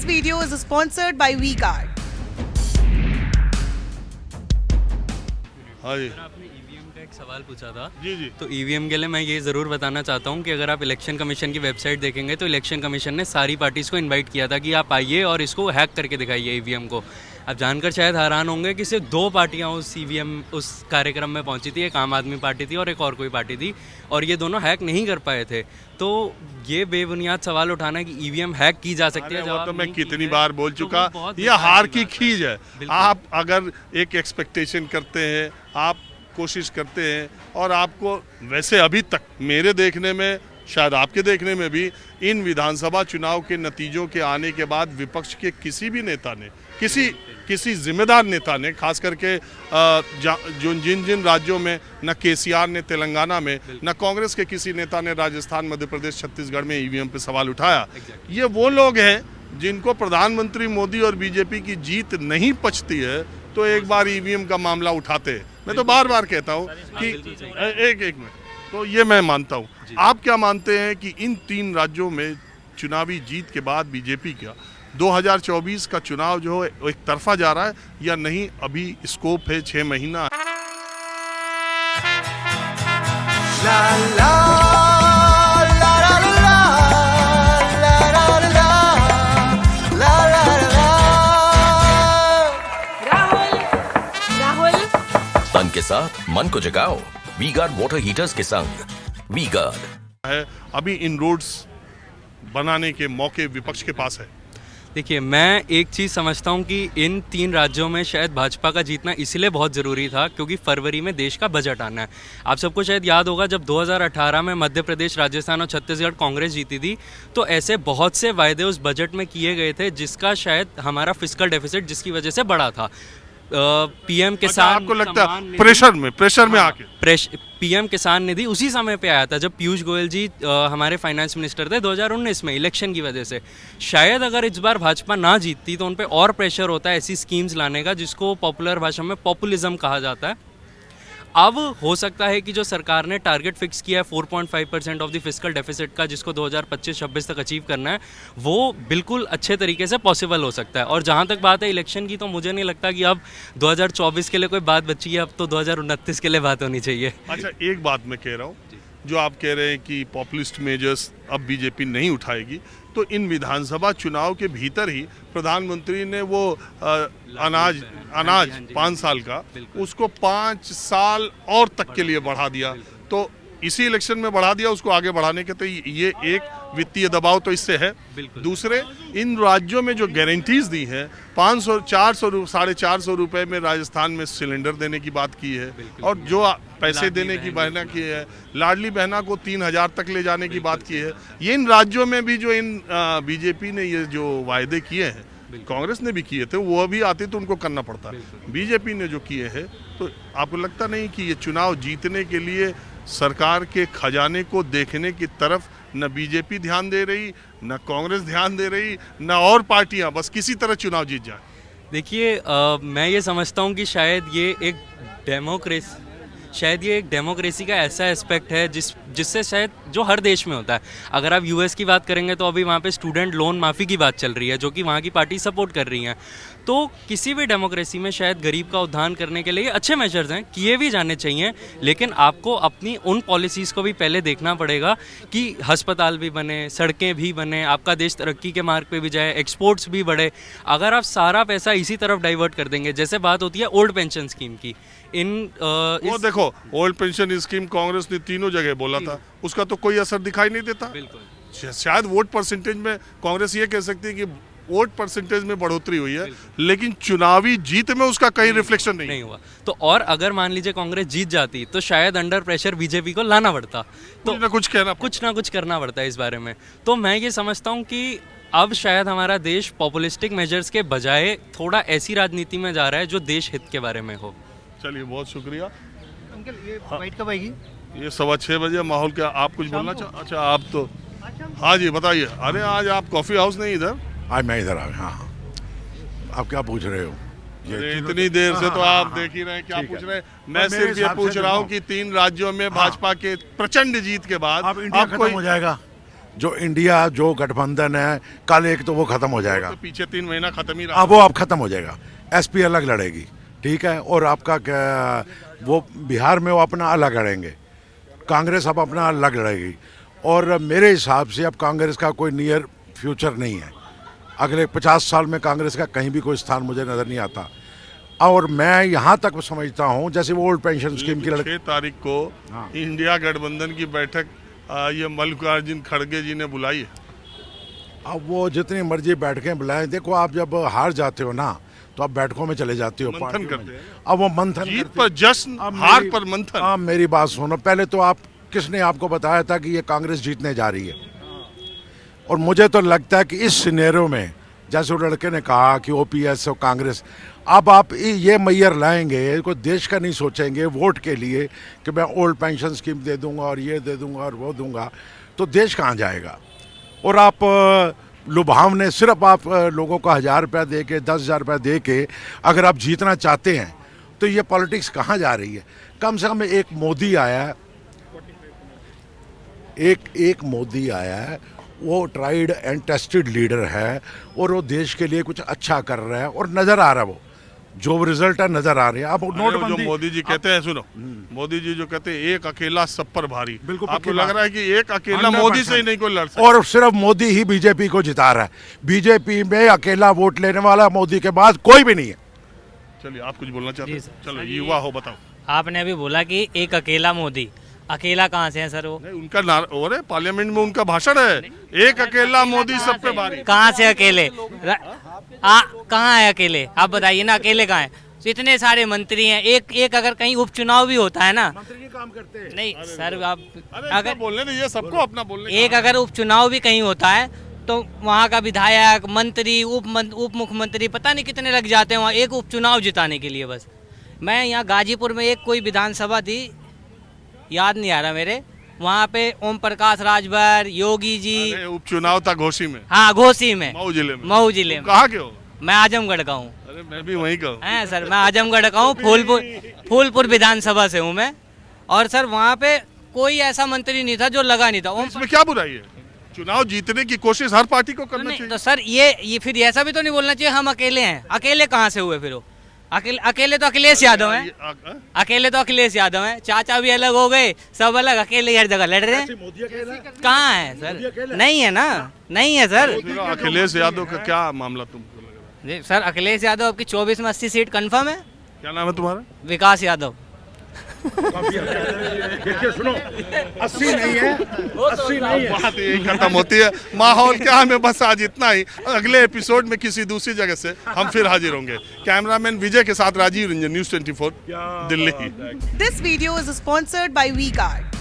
This video is sponsored by WeCard. हाँ जी sir, आपने EVM का एक सवाल पूछा था। जी तो ईवीएम के लिए मैं ये ज़रूर बताना चाहता हूँ कि अगर आप इलेक्शन कमीशन की वेबसाइट देखेंगे तो इलेक्शन कमीशन ने सारी पार्टीज़ को इनवाइट किया था कि आप आइए और इसको हैक करके दिखाइए ईवीएम को। आप जानकर शायद हैरान होंगे कि सिर्फ 2 पार्टियाँ उस ईवीएम उस कार्यक्रम में पहुँची थी, एक आम आदमी पार्टी थी और एक और कोई पार्टी थी, और ये दोनों हैक नहीं कर पाए थे। तो ये बेबुनियाद सवाल उठाना कि ईवीएम हैक की जा सकती है, वो जवाब तो मैं नहीं की कितनी है, बार बोल तो चुका, वो बहुत ये बेकार हार की की बात है। खीज है। बिल्कुल। आप अगर एक एक्सपेक्टेशन करते हैं, आप कोशिश करते हैं, और आपको वैसे अभी तक मेरे देखने में, शायद आपके देखने में भी, इन विधानसभा चुनाव के नतीजों के आने के बाद विपक्ष के किसी भी नेता ने, किसी जिम्मेदार नेता ने, खास करके जो जिन राज्यों में न केसीआर ने तेलंगाना में, न कांग्रेस के किसी नेता ने राजस्थान, मध्य प्रदेश, छत्तीसगढ़ में ईवीएम पे सवाल उठाया। ये वो लोग हैं जिनको प्रधानमंत्री मोदी और बीजेपी की जीत नहीं पचती है तो एक बार ईवीएम का मामला उठाते हैं। मैं तो बार बार कहता हूँ कि एक मिनट, तो ये मैं मानता हूँ। आप क्या मानते हैं कि इन 3 राज्यों में चुनावी जीत के बाद बीजेपी का 2024 का चुनाव जो है एक तरफा जा रहा है या नहीं? अभी स्कोप है 6 महीना। La la la la la la la la la la la Rahul. तन के साथ मन को जगाओ वी-गार्ड वाटर हीटर्स के संग। वी-गार्ड है अभी इन रोड्स बनाने के मौके विपक्ष के पास है। देखिए, मैं एक चीज़ समझता हूँ कि इन 3 राज्यों में शायद भाजपा का जीतना इसलिए बहुत ज़रूरी था क्योंकि फरवरी में देश का बजट आना है। आप सबको शायद याद होगा जब 2018 में मध्य प्रदेश, राजस्थान और छत्तीसगढ़ कांग्रेस जीती थी, तो ऐसे बहुत से वायदे उस बजट में किए गए थे जिसका शायद हमारा फिस्कल डेफिसिट जिसकी वजह से बढ़ा था। पीएम किसान, आपको लगता है प्रेशर में आके पीएम किसान निधि उसी समय पे आया था जब पीयूष गोयल जी हमारे फाइनेंस मिनिस्टर थे 2019 में इलेक्शन की वजह से। शायद अगर इस बार भाजपा ना जीतती तो उन पे और प्रेशर होता है ऐसी स्कीम्स लाने का जिसको पॉपुलर भाषा में पॉपुलिज्म कहा जाता है। अब हो सकता है कि जो सरकार ने टारगेट फिक्स किया है 4.5% ऑफ द फिस्कल डेफिसिट का, जिसको 2025-26 तक अचीव करना है, वो बिल्कुल अच्छे तरीके से पॉसिबल हो सकता है। और जहाँ तक बात है इलेक्शन की, तो मुझे नहीं लगता कि अब 2024 के लिए कोई बात बची है, अब तो 2029 के लिए बात होनी चाहिए। अच्छा, एक बात मैं कह रहा हूँ, जो आप कह रहे हैं कि पॉपुलिस्ट मेजर्स अब बीजेपी नहीं उठाएगी, तो इन विधानसभा चुनाव के भीतर ही प्रधानमंत्री ने वो अनाज 5 साल का, उसको 5 साल और तक के लिए बढ़ा दिया। तो इसी इलेक्शन में बढ़ा दिया, उसको आगे बढ़ाने के, तो ये एक वित्तीय दबाव तो इससे है। दूसरे, इन राज्यों में जो गारंटीज दी हैं, 500, 400, 450 रुपए में राजस्थान में सिलेंडर देने की बात की है, और जो पैसे देने की बहना की है, लाडली बहना को 3000 तक ले जाने की बात की है। ये इन राज्यों में भी जो इन बीजेपी ने ये जो वायदे किए हैं, कांग्रेस ने भी किए थे, वो अभी आते तो उनको करना पड़ता। बीजेपी ने जो किए हैं, तो आपको लगता नहीं कि ये चुनाव जीतने के लिए सरकार के खजाने को देखने की तरफ न बीजेपी ध्यान दे रही, न कांग्रेस ध्यान दे रही, न और पार्टियां, बस किसी तरह चुनाव जीत जाए? देखिए, मैं ये समझता हूँ कि शायद ये एक डेमोक्रेसी का ऐसा एस्पेक्ट है जिससे शायद जो हर देश में होता है। अगर आप यूएस की बात करेंगे तो अभी वहाँ पे स्टूडेंट लोन माफ़ी की बात चल रही है, जो कि वहाँ की पार्टी सपोर्ट कर रही हैं। तो किसी भी डेमोक्रेसी में शायद गरीब का उद्धार करने के लिए अच्छे मेजर्स हैं, किए भी जाने चाहिए, लेकिन आपको अपनी उन पॉलिसीज़ को भी पहले देखना पड़ेगा कि अस्पताल भी बने, सड़कें भी बने, आपका देश तरक्की के मार्ग पे भी जाए, एक्सपोर्ट्स भी बढ़े। अगर आप सारा पैसा इसी तरफ डाइवर्ट कर देंगे, जैसे बात होती है ओल्ड पेंशन स्कीम की, वो देखो, ओल्ड पेंशन स्कीम कांग्रेस ने 3 जगह बोला था, उसका तो कोई असर दिखाई नहीं देता। बिल्कुल। शायद वोट परसेंटेज में कांग्रेस ये कह सकती है कि वोट परसेंटेज में बढ़ोतरी हुई है, लेकिन चुनावी जीत में उसका कहीं रिफ्लेक्शन नहीं हुआ। तो और अगर मान लीजिए कांग्रेस जीत जाती तो शायद अंडर प्रेशर बीजेपी को लाना पड़ता, तो कुछ ना कुछ करना पड़ता है इस बारे में। तो मैं ये समझता हूँ कि अब शायद हमारा देश पॉपुलिस्टिक मेजर्स के बजाय थोड़ा ऐसी राजनीति में जा रहा है जो देश हित के बारे में हो। चलिए, बहुत शुक्रिया अंकल। ये फाइट कब आएगी? ये 6:15 बजे। माहौल क्या आप कुछ बोलना चाह? अच्छा, आप तो, हाँ जी बताइए। अरे आज आप कॉफी हाउस नहीं इधर? आज मैं इधर आ गया। हाँ, आप क्या पूछ रहे हो? अरे इतनी देर से तो आप देख ही रहे हैं, क्या पूछ रहे हैं। मैं सिर्फ ये पूछ रहा हूँ कि 3 राज्यों में भाजपा के प्रचंड जीत के बाद अब इंडिया खत्म हो जाएगा। जो इंडिया जो गठबंधन है, कल एक तो वो खत्म हो जाएगा। तो पीछे 3 महीना खत्म ही रहा। अब वो अब खत्म हो जाएगा। एसपी अलग लड़ेगी, ठीक है, और आपका वो बिहार में वो अपना अलग लड़ेंगे, कांग्रेस अब अपना अलग लड़ेगी। और मेरे हिसाब से अब कांग्रेस का कोई नियर फ्यूचर नहीं है। अगले 50 साल में कांग्रेस का कहीं भी कोई स्थान मुझे नज़र नहीं आता। और मैं यहाँ तक समझता हूँ, जैसे वो ओल्ड पेंशन स्कीम की 6 तारीख को हाँ। इंडिया गठबंधन की बैठक ये मल्लिकार्जुन खड़गे जी ने बुलाई है। अब वो जितनी मर्जी बैठकें बुलाएं, देखो आप जब हार जाते हो ना तो आप बैठकों में चले जाते हो, मंथन पार्टियों में। करते हैं। अब वो मंथन जीत करते पर हैं। जश्न, अब हार मेरी- पर मंथन। अब मेरी बात सुनो, पहले तो आप किसने आपको बताया था कि ये कांग्रेस जीतने जा रही है? और मुझे तो लगता है कि इस सिनेरियो में, जैसे वो लड़के ने कहा कि ओपीएस और कांग्रेस, अब आप ये मैयर लाएंगे, कोई देश का नहीं सोचेंगे वोट के लिए कि मैं ओल्ड पेंशन स्कीम दे दूंगा और ये दे दूंगा और वो दूंगा, तो देश कहाँ जाएगा? और आप लुभावने सिर्फ आप लोगों को 1000 रुपया दे के, 10,000 रुपया दे के अगर आप जीतना चाहते हैं तो ये पॉलिटिक्स कहाँ जा रही है? कम से कम एक मोदी आया है, एक मोदी आया है, वो ट्राइड एंड टेस्टेड लीडर है और वो देश के लिए कुछ अच्छा कर रहा है और नजर आ रहा है, वो जो रिजल्ट है नजर आ रहे हैं। अब जो नोटबंदी, मोदी जी कहते हैं, सुनो, मोदी जी जो कहते हैं एक अकेला सब पर भारी, बिल्कुल आपको पक्की लग बात। रहा है कि एक अकेला 100% मोदी से ही नहीं कोई लड़ सकता? और सिर्फ मोदी ही बीजेपी को जिता रहा है। बीजेपी में अकेला वोट लेने वाला मोदी के बाद कोई भी नहीं है। चलिए, आप कुछ बोलना चाहते जी हैं? सर। चलो, युवा हो, बताओ। आपने अभी बोला कि एक अकेला मोदी, अकेला कहाँ से है सर वो? नहीं, उनका और पार्लियामेंट में उनका भाषण है, एक अकेला मोदी सब पे भारी। कहाँ से अकेले? कहाँ है अकेले? आप बताइए ना, अकेले कहाँ है? तो इतने सारे मंत्री हैं, एक अगर कहीं उपचुनाव भी होता है ना, मंत्री काम करते हैं। नहीं सर, आप अरे अगर बोलने दीजिए सबको अपना बोलने एक अगर उपचुनाव भी कहीं होता है तो वहाँ का विधायक, मंत्री, उप मुख्यमंत्री, पता नहीं कितने लग जाते हैं वहाँ एक उपचुनाव जिताने के लिए। बस मैं यहाँ गाजीपुर में एक कोई विधानसभा थी, याद नहीं आ रहा मेरे, वहाँ पे ओम प्रकाश राजभर, योगी जी, अरे, उपचुनाव था घोसी में, हाँ घोसी में, मऊ जिले में। मऊ जिले में। कहाँ के हो? मैं आजमगढ़ का हूँ। अरे मैं भी वहीं का हूँ। हैं सर, मैं आजमगढ़ का हूँ, फूलपुर विधानसभा से हूँ मैं। और सर वहाँ पे कोई ऐसा मंत्री नहीं था जो लगा नहीं था। इसमें क्या बुराई है? चुनाव जीतने की कोशिश हर पार्टी को करना नहीं, चाहिए। तो सर ये फिर ऐसा भी तो नहीं बोलना चाहिए हम अकेले हैं। अकेले कहाँ से हुए फिर वो? अकेले तो अखिलेश यादव हैं, अकेले तो अखिलेश यादव हैं, चाचा भी अलग हो गए, सब अलग, अकेले हर जगह लड़ रहे हैं। मोदी अकेला है? कहाँ है सर? नहीं है ना, नहीं है सर। अखिलेश यादव का क्या मामला तुमको लग रहा है? जी सर, अखिलेश यादव आपकी 24 में 80 सीट कंफर्म है। क्या नाम है तुम्हारा? विकास यादव। देखिए सुनो, 80 नहीं है, 80 नहीं है। बात यही खत्म होती है। माहौल क्या हमें बस आज इतना ही। अगले एपिसोड में किसी दूसरी जगह से हम फिर हाजिर होंगे। कैमरामैन विजय के साथ Rajiv Ranjan, news 24 Delhi. This video is sponsored by WeGuard.